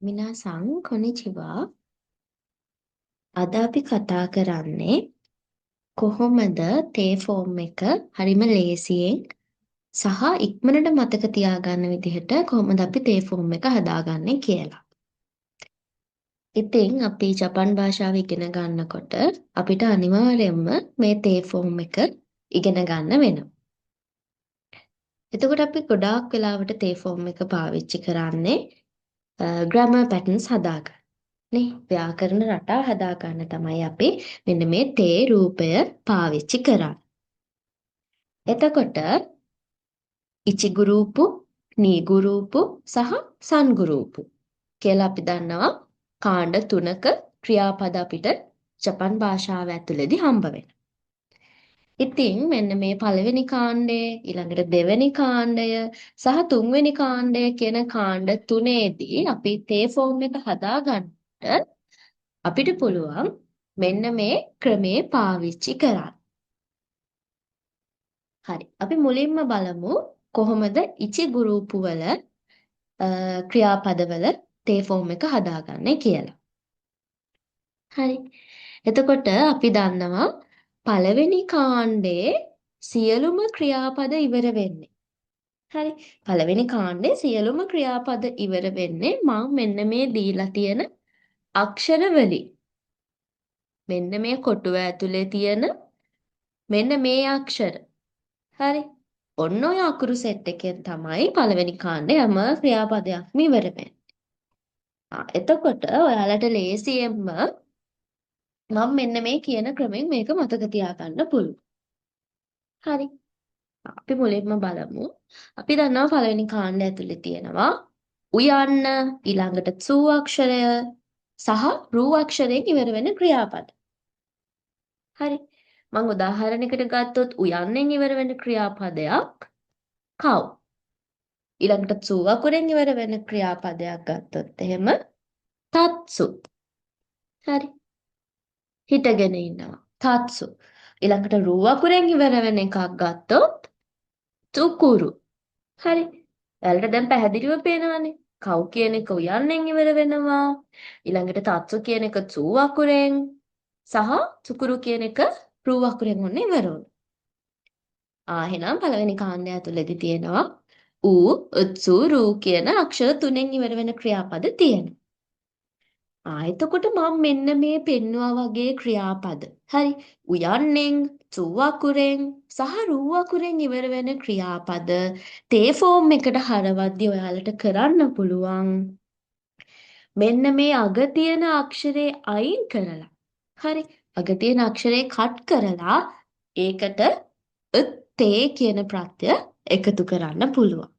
මිනාසං කොනිචිවා අද අපි කතා කරන්නේ කොහොමද තේ ෆෝම් එක හරිම ලේසියෙන් සහ ඉක්මනට මතක තියාගන්න විදිහට කොහොමද අපි තේ ෆෝම් එක හදාගන්නේ කියලා. ඉතින් අපි ජපන් භාෂාව ඉගෙන ගන්නකොට අපිට අනිවාර්යයෙන්ම මේ තේ ෆෝම් එක ඉගෙන ගන්න වෙනවා. එතකොට අපි ගොඩාක් වෙලාවට තේ ෆෝම් එක පාවිච්චි කරන්නේ ග්‍රැමර් පැටර්න්ස් හදාගන්න. නේ ව්‍යාකරණ රටා හදාගන්න තමයි අපි මෙන්න මේ තේ රූපය පාවිච්චි කරන්නේ. එතකොට ඉචිගුරූපු, නීගුරූපු සහ සන්ගුරූපු කියලා අපි දන්නවා කාණ්ඩ තුනක ක්‍රියාපද අපිට ජපන් භාෂාව ඇතුළේදී හම්බ වෙනවා. ඉතින් මෙන්න මේ පළවෙනි කාණ්ඩය, ඊළඟට දෙවෙනි කාණ්ඩය සහ තුන්වෙනි කාණ්ඩය කියන කාණ්ඩ තුනේදී අපි තේ ෆෝම් එක හදාගන්නට අපිට පුළුවන් මෙන්න මේ ක්‍රමේ පාවිච්චි කරන්න. හරි. අපි මුලින්ම බලමු කොහොමද ඉචි ගුරුපු වල ක්‍රියාපදවල තේ ෆෝම් එක හදාගන්නේ කියලා. හරි. එතකොට අපි දන්නවා පළවෙනි කාණ්ඩේ සියලුම ක්‍රියාපද ඉවර වෙන්නේ. හරි. පළවෙනි කාණ්ඩේ සියලුම ක්‍රියාපද ඉවර වෙන්නේ මම මෙන්න මේ දීලා තියෙන අක්ෂර වලින්. මෙන්න මේ කොටුව ඇතුලේ තියෙන මෙන්න මේ අක්ෂර. හරි. ඔන්න ඔය අකුරු සෙට් එකෙන් තමයි පළවෙනි කාණ්ඩේ හැම ක්‍රියාපදයක්ම ඉවර වෙන්නේ. එතකොට ඔයාලට ලේසියෙන්ම මම මෙන්න මේ කියන ක්‍රමෙන් මේක මතක තියාගන්න පුළුවන්. හරි. අපි මුලින්ම බලමු. අපි දන්නවා පළවෙනි කාණ්ඩය ඇතුලේ තියෙනවා උයන්න, ඊළඟට සූ අක්ෂරය සහ රූ අක්ෂරයෙන් ඉවර වෙන ක්‍රියාපද. හරි. මම උදාහරණයකට ගත්තොත් උයන්නෙන් ඉවර වෙන ක්‍රියාපදයක් කව්. ඊළඟට සූ අකුරෙන් ඉවර වෙන ක්‍රියාපදයක් ගත්තොත් එහෙම තත්සු. හරි. හිටගෙන ඉන්නවා. තත්සු. ඊළඟට රූ අකුරෙන් ඉවර වෙන එකක් ගත්තොත් තුකුරු. හරි. එයාලට දැන් පැහැදිලිව පේනවනේ. කව් කියන එක උයන්නෙන් ඉවර වෙනවා. ඊළඟට තත්සු කියන එක සූ අකුරෙන් සහ තුකුරු කියන එක රූ අකුරෙන් ඔන්න ඉවර වුණා. එහෙනම් පළවෙනි කාණ්ඩය ඇතුළේදී තියෙනවා ඌ, උත්සු, රූ කියන අක්ෂර තුනෙන් ඉවර වෙන ක්‍රියාපද තියෙනවා. එතකොට මම මෙන්න මේ පෙන්නවා වගේ ක්‍රියාපද. හරි. උයන්නෙන්, සූ අකුරෙන් සහ රූ අකුරෙන් ඉවර වෙන ක්‍රියාපද තේ ෆෝම් එකට හරවද්දී ඔයාලට කරන්න පුළුවන්. මෙන්න මේ අග තියෙන අක්ෂරේ අයින් කරලා. හරි. අග තියෙන අක්ෂරේ කට් කරලා ඒකට තේ කියන ප්‍රත්‍ය එකතු කරන්න පුළුවන්.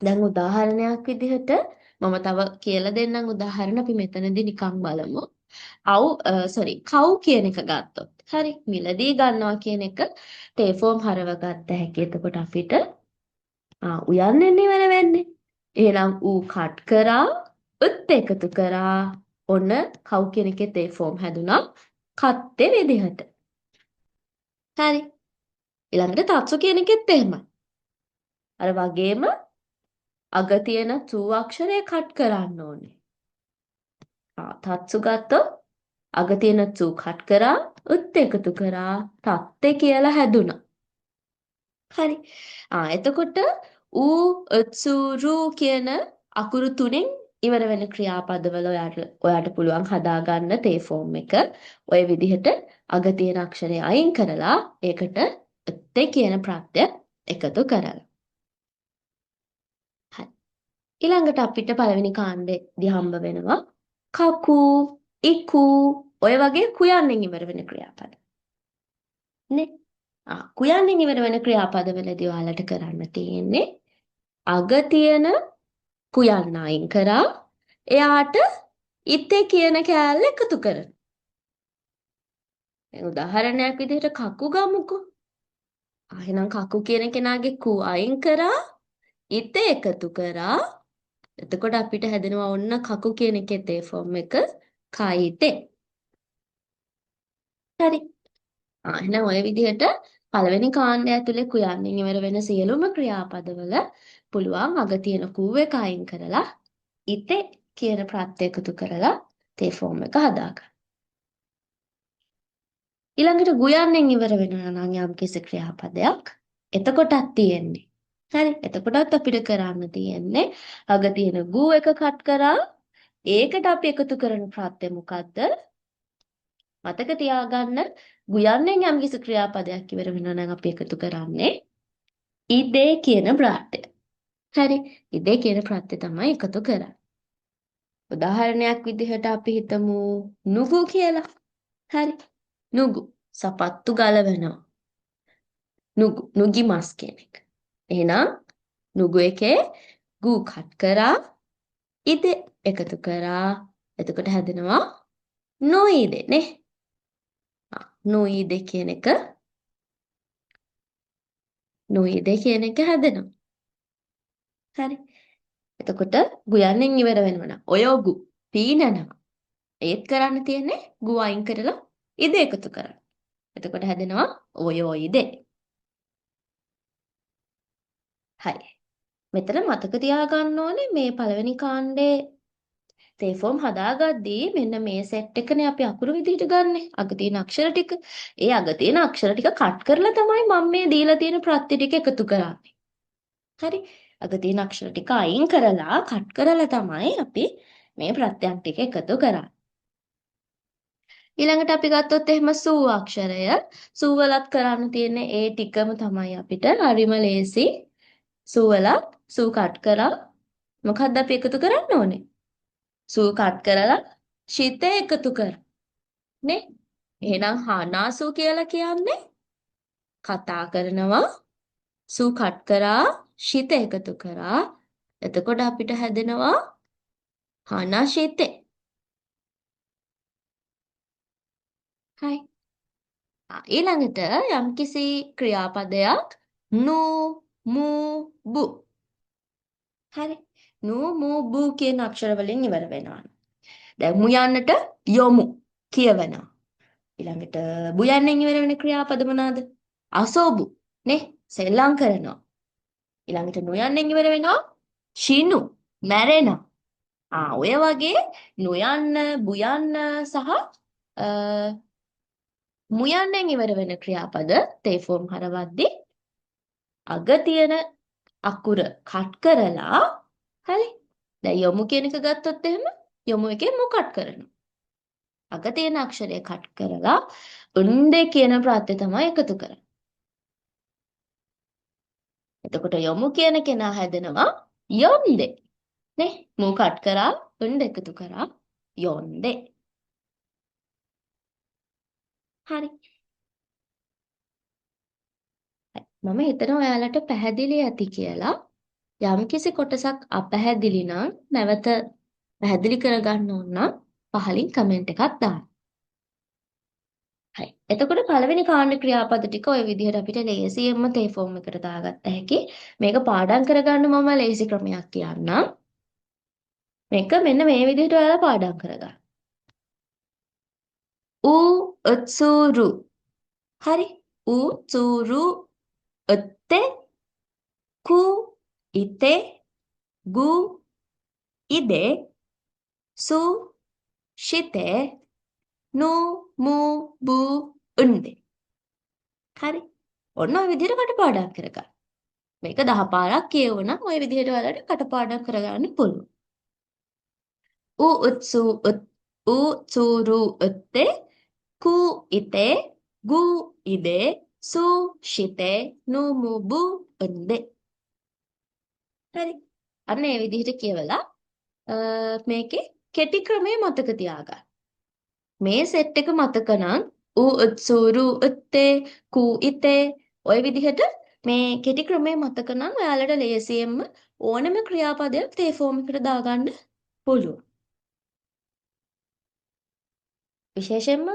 දැන් උදාහරණයක් විදිහට මම තව කියලා දෙන්නම් උදාහරණ අපි මෙතනදී නිකන් බලමු. කව් කියන එක ගත්තොත්. හරි. මිලදී ගන්නවා කියන එක තේ ෆෝම් හරව ගත්ත හැකි. එතකොට අපිට උයන්නෙන් ඉවර වෙන්නේ. එහෙනම් ඌ කට් කරා, එකතු කරා. ඔන්න කව් කියන එකේ තේ ෆෝම් හැදුනා. කත්තේ විදිහට. හරි. ඊළඟට තත්සු කියන එකෙත් එහෙමයි. අර වගේම අග තියෙන සූ අක්ෂරය කට් කරන්න ඕනේ. තත්සු ගත්තොත් අග තියෙන සූ කට් කරා, එකතු කරා, තත්තේ කියලා හැදුනා. හරි. එතකොට ඌ, උත්සු, රූ කියන අකුරු තුනෙන් ඉවර වෙන ක්‍රියාපදවල ඔයාට පුළුවන් හදාගන්න තේ ෆෝම් එක. ඔය විදිහට අග තියෙන අක්ෂරය අයින් කරලා ඒකට තේ කියන ප්‍රත්‍ය එකතු කරලා. හරි. ඊළඟට අපිට පළවෙනි කාණ්ඩෙදී හම්බ වෙනවා කකු, ඉකු ඔය වගේ කුයන්නෙන් ඉවර වෙන ක්‍රියාපද. නේ? කුයන්නෙන් ඉවර වෙන ක්‍රියාපදවලදී ඔයාලට කරන්න තියෙන්නේ අග තියෙන කුයන්න අයින් කරා එයාට ඉතේ කියන කෑල්ල එකතු කරන. උදාහරණයක් විදිහට කකු ගමුකෝ. එහෙනම් කකු කියන කෙනාගේ කු අයින් කරා ඉතේ එකතු කරා. එතකොට අපිට හැදෙනවා ඔන්න කකු කියන එකේ තේ ෆෝම් එක කයිතේ. හරි. එහෙනම් ඔය විදිහට පළවෙනි කාණ්ඩය ඇතුලේ කුයන්නෙන් ඉවර වෙන සියලුම ක්‍රියාපදවල පුළුවන් අග තියෙන කූ එක අයින් කරලා ඉතේ කියන ප්‍රත්‍ය එකතු කරලා තේ ෆෝම් එක හදාගන්න. ඊළඟට ගුයන්නෙන් ඉවර වෙනවා නම් යම්කිසි ක්‍රියාපදයක් එතකොටත් තියෙන්නේ. හරි. එතකොටත් අපිට කරන්න තියෙන්නේ අග තියෙන ගු එක කට් කරා ඒකට අපි එකතු කරන ප්‍රත්‍ය මොකද්ද? මතක තියාගන්න ගුයන්නෙන් යම්කිසි ක්‍රියාපදයක් ඉවර වෙනවා නම් අපි එකතු කරන්නේ ඉදේ කියන ප්‍රත්‍ය. හරි. ඉදේ කියන ප්‍රත්‍ය තමයි එකතු කරන්නේ. උදාහරණයක් විදිහට අපි හිතමු නුගු කියලා. හරි. නුගු සපත්තු ගලවනවා. නුගි මස් කියන එක. එහෙනම් නුගු එකේ ගු කට් කරා ඉද එකතු කරා එතකොට හැදෙනවා නොඉදේ නේ. නොඉදේ කියන එක හැදෙනවා. හරි. එතකොට ගුයන්නෙන් ඉවර වෙනවා නම් ඔය ගු පීනනවා. ඒත් කරන්න තියෙන්නේ ගු අයින් කරලා ඉද එකතු කරන්න. එතකොට හැදෙනවා ඔය ඉදේ. හරි. මෙතන මතක තියාගන්න ඕනේ මේ පළවෙනි කාණ්ඩේ තේ ෆෝම් හදාගද්දී මෙන්න මේ සෙට් එකනේ අපි අකුරු විදිහට ගන්නෙ. අග තියෙන අක්ෂර ටික. ඒ අග තියෙන අක්ෂර ටික කට් කරලා තමයි මම මේ දීලා තියෙන ප්‍රත්‍ය ටික එකතු කරන්නේ. හරි. අග තියෙන අක්ෂර ටික අයින් කරලා කට් කරලා තමයි අපි මේ ප්‍රත්‍යයන් ටික එකතු කරන්නේ. ඊළඟට අපි ගත්තොත් එහෙම සූ අක්ෂරය. සූ වලත් කරන්න තියෙන්නේ ඒ ටිකම තමයි අපිට. හරිම ලේසි. සූ වලත් සූ කට් කරලා මොකද්ද අපි එකතු කරන්න ඕනේ? සූ කට් කරලා ශිත එකතු කර. නේ? එහෙනම් හානාසු කියලා කියන්නේ කතා කරනවා සූ කට් කරා ශිත එකතු කරා එතකොට අපිට හැදෙනවා හානාශිතේ. හයි. ඊළඟට යම්කිසි ක්‍රියාපදයක් නු මු බු. හරි. නු මු බු කියන අක්ෂර වලින් ඉවර වෙනවා. දැන් මුයන්නට යොමු කියවනවා. ඊළඟට බුයන්නෙන් ඉවර වෙන ක්‍රියාපද මොනවාද? අසෝබු නේ සෙල්ලම් කරනවා. ඊළඟට නුයන්නෙන් ඉවර වෙනවා ෂිනු මැරෙනවා. ඔය වගේ නුයන්න බුයන්න සහ මුයන්නෙන් ඉවර වෙන ක්‍රියාපද තේ ෆෝම් හරවද්දී අග තියෙන අකුර කට් කරලා හරි. දැන් යොමු කියන එක ගත්තොත් එහෙම යොමු එකේ මු කට් කරනවා. අග තියෙන අක්ෂරය කට් කරලා උන්දේ කියන ප්‍රත්‍ය තමයි එකතු කරන්නේ. එතකොට යොමු කියන කෙනා හැදෙනවා යොන්දේ නේ. මු කට් කරා උන්ද එකතු කරා යොන්දේ. හරි. මම හිතනවා ඔයාලට පැහැදිලි ඇති කියලා. යම්කිසි කොටසක් අපැහැදිලි නම් නැවත පැහැදිලි කරගන්න ඕන නම් පහලින් කමෙන්ට් එකක් දාන්න. හරි. එතකොට පළවෙනි කාණ්ඩ ක්‍රියාපද ටික ওই විදිහට අපිට ලේසියෙන්ම තේ ෆෝම් එකට දාගත්ත හැකි. මේක පාඩම් කරගන්න මම ලේසි ක්‍රමයක් කියන්නම්. මේක මෙන්න මේ විදිහට ඔයාලා පාඩම් කරගන්න. ඌ උත්සුරු. හරි. ඌ සුරු උත්තේ ಕು ඉතේ ගු ඉදේ සු ශිතේ නු මු බු උන්දේ. හරි. ඔන්න ඔය විදිහට කටපාඩම් කරගන්න. මේක 10 පාරක් කියවුවනම් ඔය විදිහට ඔයාලට කටපාඩම් කරගන්න පුළුවන්. ඌ උත්සු ඌ සුරු උත්තේ ಕು ඉතේ ගු ඉදේ සු ශිතේ නු මු බු උන්දේ. හරි. අන්න ඒ විදිහට කියවලා මේකේ කෙටි ක්‍රමය මතක තියාගන්න. මේ සෙට් එක මතක නම් ඌ උත්සුරු උත්තේ කු ඉතේ ඔය විදිහට මේ කෙටි ක්‍රමය මතක නම් ඔයාලට ලේසියෙන්ම ඕනම ක්‍රියාපදයක් තේ ෆෝම් එකට දාගන්න පුළුවන්. විශේෂයෙන්ම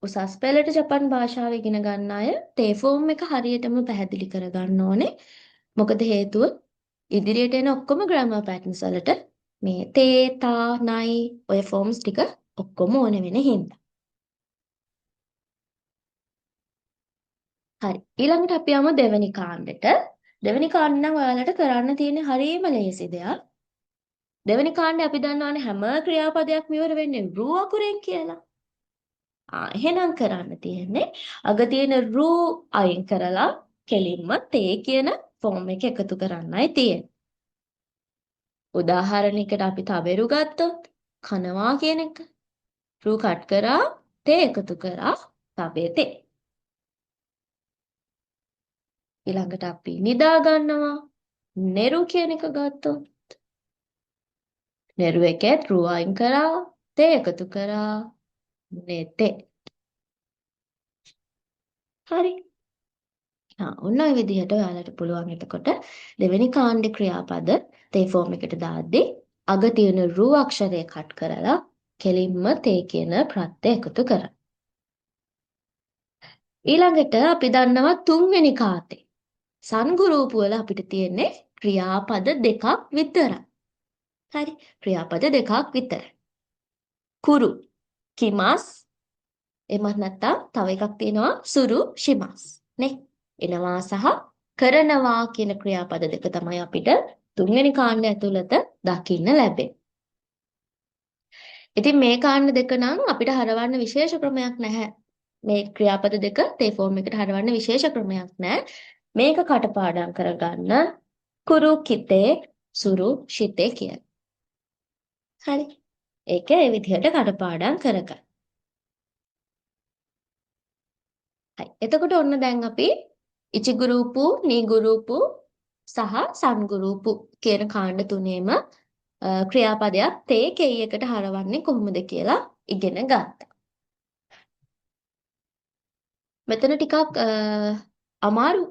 උසස් පෙළට ජපන් භාෂාව ඉගෙන ගන්න අය තේ ෆෝම් එක හරියටම පැහැදිලි කරගන්න ඕනේ. මොකද හේතුව ඉදිරියට එන ඔක්කොම ග්‍රැමර් පැටර්න්ස් වලට මේ තේ තා නයි ඔය ෆෝම්ස් ටික ඔක්කොම ඕන වෙන හින්දා. හරි. ඊළඟට අපි යමු දෙවෙනි කාණ්ඩෙට. දෙවෙනි කාණ්ඩ නම් ඔයාලට කරන්න තියෙන හරියම ලේසි දෙයක්. දෙවෙනි කාණ්ඩේ අපි දන්නවානේ හැම ක්‍රියාපදයක්ම ඉවර වෙන්නේ රු අකුරෙන් කියලා. එහෙනම් කරන්න තියෙන්නේ අග තියෙන රු අයින් කරලා කෙලින්ම තේ කියන ෆෝම් එක එකතු කරන්නයි තියෙන්නේ. උදාහරණයකට අපි තවෙරු ගත්තොත් කනවා කියන එක. රු කට් කරා තේ එකතු කරා තවේ තේ. ඊළඟට අපි නිදා ගන්නවා නෙරු කියන එක ගත්තොත් නෙරු එකෙත් රු අයින් කරා තේ එකතු කරා නෙතේ. හරි. ඔන්න ඔය විදිහට ඔයාලට පුළුවන් එතකොට දෙවෙනි කාණ්ඩේ ක්‍රියාපද තේ ෆෝම් එකට දාද්දී අග තියෙන රු අක්ෂරය කට් කරලා කෙලින්ම තේ කියන ප්‍රත්‍යය එකතු කරා. ඊළඟට අපි දන්නවා තුන්වෙනි කාතේ සංගුරූප වල අපිට තියෙන්නේ ක්‍රියාපද දෙකක් විතරයි. හරි. ක්‍රියාපද දෙකක් විතරයි. කුරු කිමස් එමත් නැත්නම් තව එකක් තියෙනවා සුරු ශිමස් නේ. එනවා සහ කරනවා කියන ක්‍රියාපද දෙක තමයි අපිට තුන්වෙනි කාණ්ඩය ඇතුළත දකින්න ලැබෙන්නේ. ඉතින් මේ කාණ්ඩ දෙක නම් අපිට හරවන්න විශේෂ ක්‍රමයක් නැහැ. මේ ක්‍රියාපද දෙක තේ ෆෝම් එකට හරවන්න විශේෂ ක්‍රමයක් නැහැ. මේක කටපාඩම් කරගන්න කුරු කිතේ සුරු ශිතේ කියලා. හරි. ඒක ඒ විදිහට කටපාඩම් කරගන්න. හරි. එතකොට ඔන්න දැන් අපි ඉචිගුරුපු, නීගුරුපු සහ සංගුරුපු කියන කාණ්ඩ තුනේම ක්‍රියාපදයක් තේ කෙයි එකට හරවන්නේ කොහොමද කියලා ඉගෙන ගත්තා. මෙතන ටිකක් අමාරු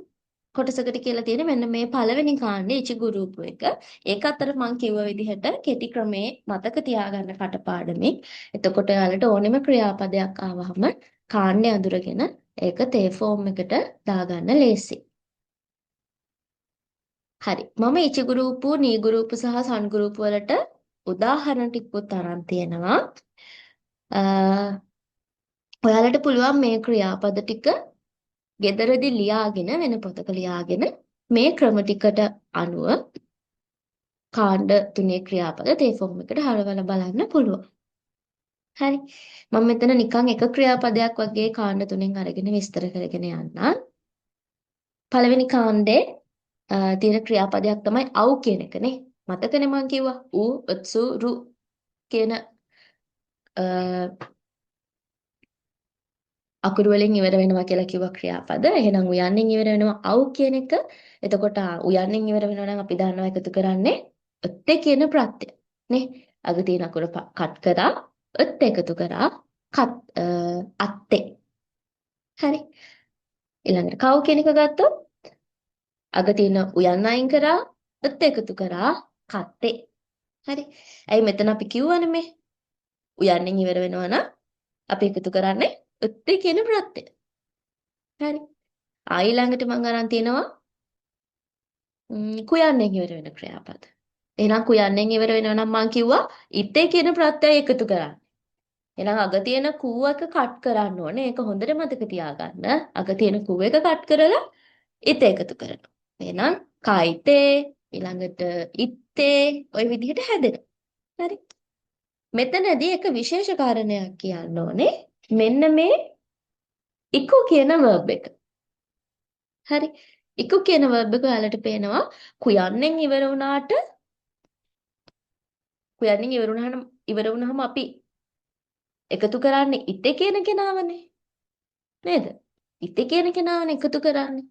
කොටසකට කියලා තියෙන මෙන්න මේ පළවෙනි කාණ්ඩේ ඉචිගුරුපු එක. ඒක අතර මම කිව්ව විදිහට කෙටි ක්‍රමේ මතක තියාගන්න කටපාඩමේ. එතකොට ඔයාලට ඕනෙම ක්‍රියාපදයක් ආවහම කාණ්ඩය අඳුරගෙන ඒක තේ ෆෝම් එකට දාගන්න ලේසි. හරි. මම ඉචිගුරුපු, නීගුරුපු සහ සංගුරුපු වලට උදාහරණ ටිකකුත් අරන් තියෙනවා. ඔයාලට පුළුවන් මේ ක්‍රියාපද ටික ගෙදරදී ලියාගෙන වෙන පොතක ලියාගෙන මේ ක්‍රම ටිකට අනුව කාණ්ඩ තුනේ ක්‍රියාපද තේ ෆෝම් එකට හරවලා බලන්න පුළුවන්. හරි. මම මෙතන නිකන් එක ක්‍රියාපදයක් වගේ කාණ්ඩ තුනෙන් අරගෙන විස්තර කරගෙන යන්නම්. පළවෙනි කාණ්ඩේ තියෙන ක්‍රියාපදයක් තමයි අව් කියන එකනේ. මතකනේ මම කිව්වා ඌ උත්සු රු කියන අකුරු වලින් ඉවර වෙනවා කියලා කිව්වා ක්‍රියාපද. එහෙනම් උයන්ෙන් ඉවර වෙනවා අව් කියන එක. එතකොට උයන්ෙන් ඉවර වෙනවා නම් අපි දන්නවා එකතු කරන්නේ ත් කියන ප්‍රත්‍යය. නේ? අග තියෙන අකුර කට් කරා ත් එකතු කරා අත්තේ. හරි. ඊළඟට කව් කියන එක ගත්තොත් අග තියෙන උයන් අයින් කරා ත් එකතු කරා කත්තේ. හරි. ඇයි මෙතන අපි කිව්වනේ මේ උයන්ෙන් ඉවර වෙනවා නම් අපි එකතු කරන්නේ ත් කියන ප්‍රත්‍යය. හරි. ඊළඟට මම අරන් තියෙනවා කුයන්ෙන් ඉවර වෙන ක්‍රියාපද. එහෙනම් කුයන්ෙන් ඉවර වෙනවා නම් මම කිව්වා ඉතේ කියන ප්‍රත්‍යය එකතු කරන්න. එහෙනම් අග තියෙන කූ එක කට් කරන්න ඕනේ. ඒක හොඳට මතක තියාගන්න. අග තියෙන කූ එක කට් කරලා ඉතේ එකතු කරනවා. එහෙනම් කයිතේ ඊළඟට ඉත්තේ ওই විදිහට හැදෙනවා. හරි. මෙතනදී එක විශේෂ කාරණයක් කියන්න ඕනේ. මෙන්න මේ ඉකු කියන verb එක. හරි. ඉකු කියන verb එක ඔයාලට පේනවා කුයන්ෙන් ඉවර වුණාම අපි එකතු කරන්නේ ඉතේ කියන කෙනාවනේ. නේද? ඉතේ කියන කෙනාවනේ එකතු කරන්නේ.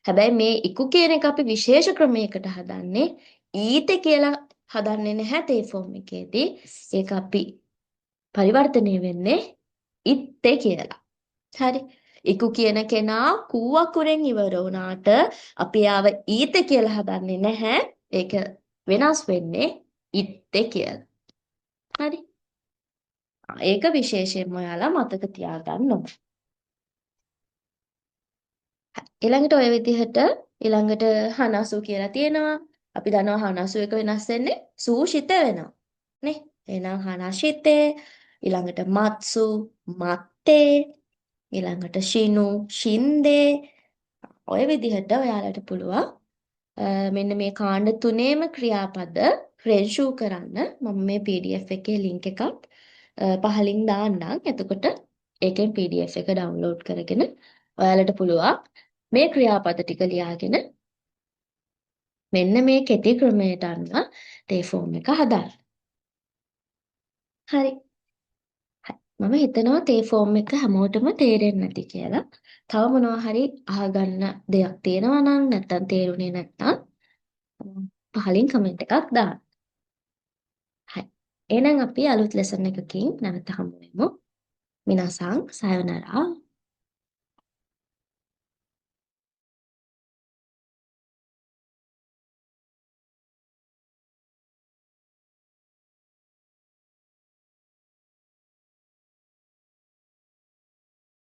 හැබැයි මේ ඉකු කියන එක අපි විශේෂ ක්‍රමයකට හදන්නේ ඊතේ කියලා හදන්නේ නැහැ තේ ෆෝම් එකේදී. ඒක අපි පරිවර්තනය වෙන්නේ ඉත්තේ කියලා. හරි. ඉකු කියන කෙනා කූ අකුරෙන් ඉවර වුණාට අපි ආව ඊතේ කියලා හදන්නේ නැහැ. ඒක වෙනස් වෙන්නේ ඉත්තේ කියලා. හරි. ඒක විශේෂයෙන්ම ඔයාලා මතක තියාගන්න ඕනේ. ඊළඟට ඔය විදිහට ඊළඟට හනසු කියලා තියෙනවා. අපි දන්නවා හනසු එක වෙනස් වෙන්නේ සූෂිත වෙනවා. නේ? එහෙනම් හනශිතේ ඊළඟට මත්සු මත්තේ ඊළඟට ශිනු ශින්දේ ඔය විදිහට ඔයාලට පුළුවන් මෙන්න මේ කාණ්ඩ තුනේම ක්‍රියාපද රෙන්ෂූ කරන්න මම මේ PDF එකේ ලින්ක් එකක් පහලින් දාන්නම්. එතකොට ඒකෙන් PDF එක ඩවුන්ලෝඩ් කරගෙන ඔයාලට පුළුවන් මේ ක්‍රියාපද ටික ලියාගෙන මෙන්න මේ කෙටි ක්‍රමයට අනුව තේ ෆෝම් එක හදාන්න. හරි. මම හිතනවා තේ ෆෝම් එක හැමෝටම තේරෙන්නේ නැති කියලා. තව මොනවා හරි අහගන්න දෙයක් තියෙනවා නම් නැත්තම් තේරුනේ නැත්තම් පහලින් කමෙන්ට් එකක් දාන්න. හරි. එහෙනම් අපි අලුත් ලෙසන් එකකින් නැවත හමු වෙමු. මිනාසං සයෝනාරා.